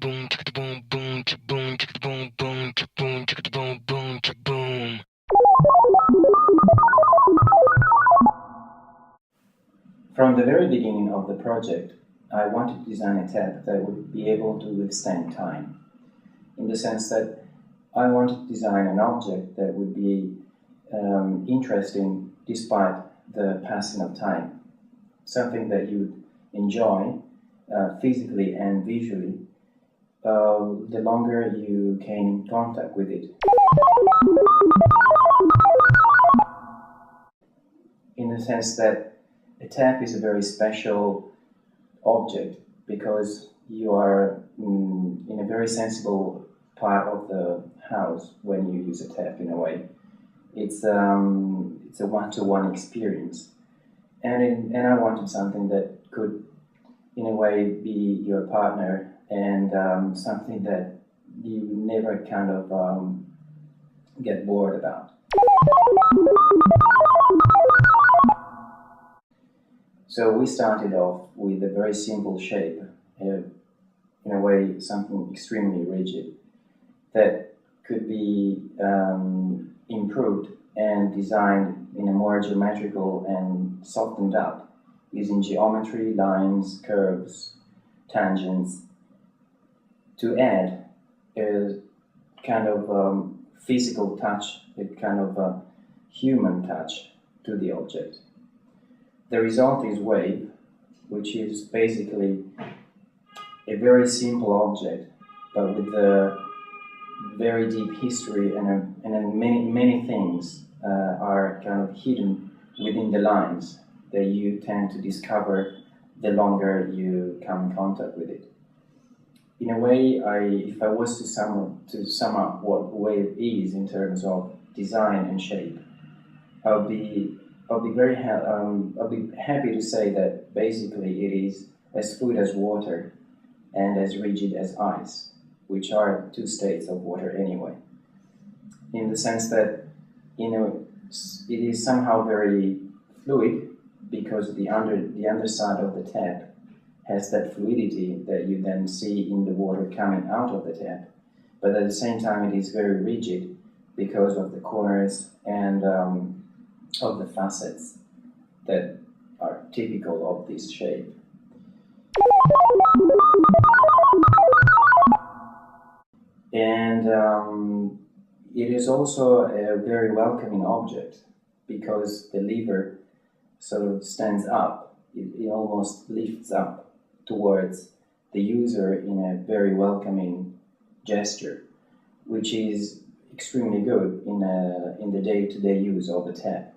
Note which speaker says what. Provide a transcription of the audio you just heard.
Speaker 1: boom, chicka boom, boom, cha boom, chicka boom, boom, cha boom, chicka boom, boom, cha boom.
Speaker 2: From the very beginning of the project, I wanted to design a tap that would be able to withstand time, in the sense that I wanted to design an object that would be interesting despite the passing of time, something that you would enjoy physically and visually the longer you came in contact with it. In the sense that a tap is a very special object because you are in a very sensible part of the house when you use a tap. In a way, it's a one-to-one experience, and I wanted something that could, in a way, be your partner, and something that you never kind of get bored about. So we started off with a very simple shape, in a way something extremely rigid, that could be improved and designed in a more geometrical and softened up, using geometry, lines, curves, tangents, to add a kind of physical touch, a kind of human touch to the object. The result is Wave, which is basically a very simple object, but with a very deep history, and many things are kind of hidden within the lines that you tend to discover the longer you come in contact with it. In a way, if I was to sum up what Wave is in terms of design and shape, I'll be happy to say that basically it is as fluid as water and as rigid as ice, which are two states of water anyway. In the sense that, it is somehow very fluid because the underside of the tap has that fluidity that you then see in the water coming out of the tap, but at the same time it is very rigid because of the corners and of the facets that are typical of this shape. And it is also a very welcoming object because the lever sort of stands up, it almost lifts up towards the user in a very welcoming gesture, which is extremely good in the day-to-day use of the tap.